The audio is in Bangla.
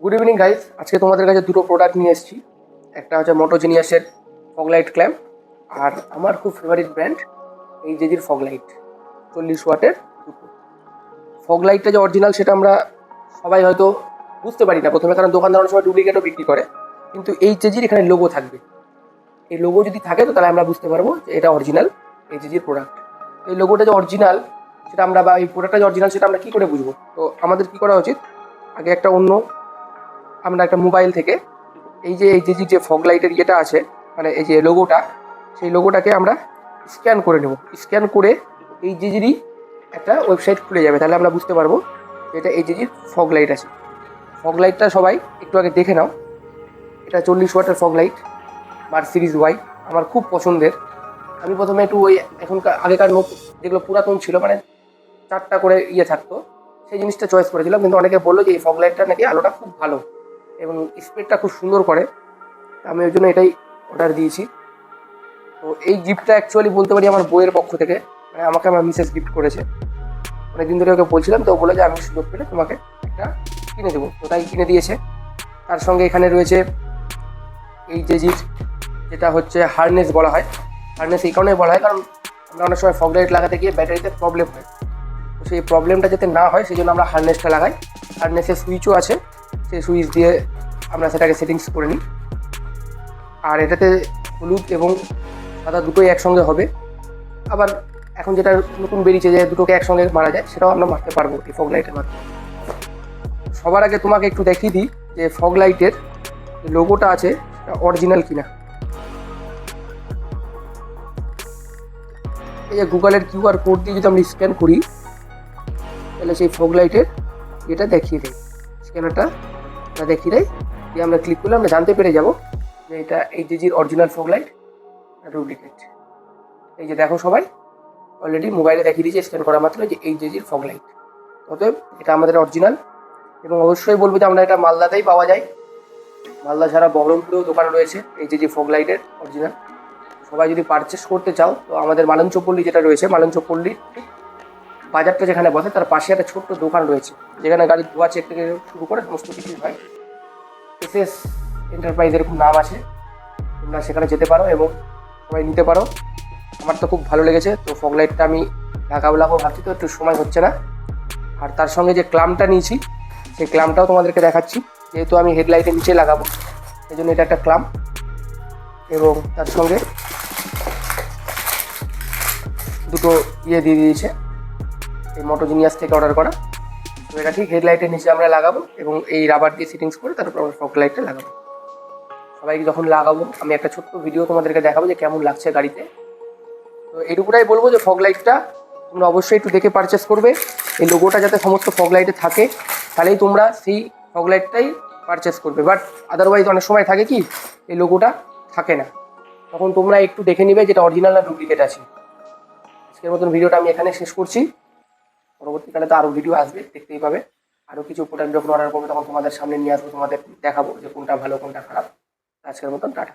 গুড ইভিনিং গাইস, আজকে তোমাদের কাছে দুটো প্রোডাক্ট নিয়ে এসেছি। একটা হচ্ছে মোটো জিনিয়াসের ফগ লাইট ক্ল্যাম্প, আর আমার খুব ফেভারিট ব্র্যান্ড এই জেজির ফগ লাইট 40 ওয়াটের দুটো। ফগ লাইটটা যে অরিজিনাল সেটা আমরা সবাই হয়তো বুঝতে পারি না প্রথমে, কারণ দোকানদার অনেক সময় ডুপ্লিকেটও বিক্রি করে। কিন্তু এই জেজির এখানে লোগো থাকবে, এই লোগো যদি থাকে তো তাহলে আমরা বুঝতে পারবো যে এটা অরিজিনাল এই জেজির প্রোডাক্ট। এই লোগোটা যে অরিজিনাল সেটা আমরা, বা এই প্রোডাক্টটা যে অরিজিনাল সেটা আমরা কী করে বুঝবো? তো আমাদের কী করা উচিত, আগে আমরা একটা মোবাইল থেকে এই যে ফগ লাইটের ইয়েটা আছে, মানে এই যে লোগোটা, সেই লোগোটাকে আমরা স্ক্যান করে নেব। স্ক্যান করে এই জেজিরই একটা ওয়েবসাইট খুলে যাবে, তাহলে আমরা বুঝতে পারবো যে এটা এই জেজির ফগ লাইট আছে। ফগ লাইটটা সবাই একটু আগে দেখে নাও। এটা 40 ওয়াটের ফগ লাইট, মার সিরিজ ওয়াই, আমার খুব পছন্দের। আমি প্রথমে একটু ওই এখনকার আগেকার যেগুলো পুরাতন ছিল, মানে 4টা করে ইয়ে থাকতো, সেই জিনিসটা চয়েস করেছিলাম। কিন্তু অনেকে বললো যে এই ফগ লাইটটা নাকি আলোটা খুব ভালো এবং স্পিডটা খুব সুন্দর করে, আমি ওই জন্য এটাই অর্ডার দিয়েছি। তো এই গিফটটা অ্যাকচুয়ালি বলতে পারি আমার বইয়ের পক্ষ থেকে, মানে আমাকে আমার মিসেস গিফট করেছে। অনেকদিন ধরে ওকে বলছিলাম, তো বলে যে আমি সুযোগ পেলে তোমাকে একটা কিনে দেবো, তো তাই কিনে দিয়েছে। তার সঙ্গে এখানে রয়েছে এই যেটা হচ্ছে হারনেস বলা হয়। হারনেস এই কারণে বলা হয় কারণ আমরা অনেক সময় ফগ লাইট লাগাতে গিয়ে ব্যাটারিতে প্রবলেম হয়, তো সেই প্রবলেমটা যাতে না হয় সেই জন্য আমরা হারনেসটা লাগাই। হারনেসের সুইচও আছে, সেই সুইচ দিয়ে আমরা সেটাকে সেটিংস করে নিই। আর এটাতে হলুদ এবং সাদা দুটোই একসঙ্গে হবে। আবার এখন যেটা নতুন বেরিয়েছে যে দুটোকে একসঙ্গে মারা যায়, সেটাও আমরা মারতে পারবো এই ফগ লাইটের মাধ্যমে। সবার আগে তোমাকে একটু দেখিয়ে দিই যে ফগ লাইটের যে লোগোটা আছে সেটা অরিজিনাল কিনা। এই যে গুগলের কিউআর কোড দিয়ে যদি আমরা স্ক্যান করি, তাহলে সেই ফগ লাইটের এটা দেখিয়ে দেয়, স্ক্যানারটা দেখিয়ে দেয়। দিয়ে আমরা ক্লিক করলে আমরা জানতে পেরে যাব যে এটা এই জেজির অরিজিনাল ফগ লাইট না ডুপ্লিকেট। এই যে দেখো সবাই, অলরেডি মোবাইলে দেখিয়ে দিয়েছে স্ক্যান করা মাত্র যে এই জেজির ফগ লাইট। অতএব এটা আমাদের অরিজিনাল। এবং অবশ্যই বলবো যে আমরা এটা মালদাতেই পাওয়া যায়। মালদা ছাড়া বহরমপুরেও দোকান রয়েছে এই জেজি ফগ লাইটের অরিজিনাল। সবাই যদি পারচেস করতে চাও তো আমাদের মালঞ্চপল্লী যেটা রয়েছে, মালঞ্চপল্লী বাজারটা যেখানে বসে তার পাশে একটা ছোট্ট দোকান রয়েছে, যেখানে গাড়ির ধোয়া চেক থেকে শুরু করে সমস্ত কিছু হয়। এসএস এন্টারপ্রাইজ এরকম নাম আছে, তোমরা সেখানে যেতে পারো এবং সবাই নিতে পারো। আমার তো খুব ভালো লেগেছে। তো ফগ লাইটটা আমি লাগাবো ভাবছি, তো একটু সময় হচ্ছে না। আর তার সঙ্গে যে ক্লামটা নিয়েছি সেই ক্লামটাও তোমাদেরকে দেখাচ্ছি, যেহেতু আমি হেডলাইটের নিচে লাগাবো সেই জন্য এটা একটা ক্লাম। এবং তার সঙ্গে দুটো দিয়ে দিয়েছে এই মোটো জিনিয়াস থেকে অর্ডার করা। তো এটা ঠিক হেডলাইটের নিচে আমরা লাগাবো এবং এই রাবার দিয়ে ফিটিংস করে তারপর আমরা ফগ লাইটটা লাগাবো। সবাইকে যখন লাগাবো আমি একটা ছোট্ট ভিডিও তোমাদেরকে দেখাবো যে কেমন লাগছে গাড়িতে। তো এইটুকুটাই বলবো যে ফগ লাইটটা তোমরা অবশ্যই একটু দেখে পারচেস করবে। এই লোগোটা যাতে সমস্ত ফগ লাইটে থাকে, তাহলেই তোমরা সেই ফগ লাইটটাই পারচেস করবে। বাট আদারওয়াইজ অনেক সময় থাকে কি এই লোগোটা থাকে না, তখন তোমরা একটু দেখে নিবে যেটা অরিজিনাল না ডুপ্লিকেট আছে। আজকের মতন ভিডিওটা আমি এখানে শেষ করছি। পরবর্তীকালে তো আরও ভিডিও আসবে, দেখতেই পাবে। আরও কিছু প্রোডাক্ট যখন অর্ডার করবে তখন তোমাদের সামনে নিয়ে আসবো, তোমাদের দেখাবো যে কোনটা ভালো কোনটা খারাপ। আজকের মতন টাটা।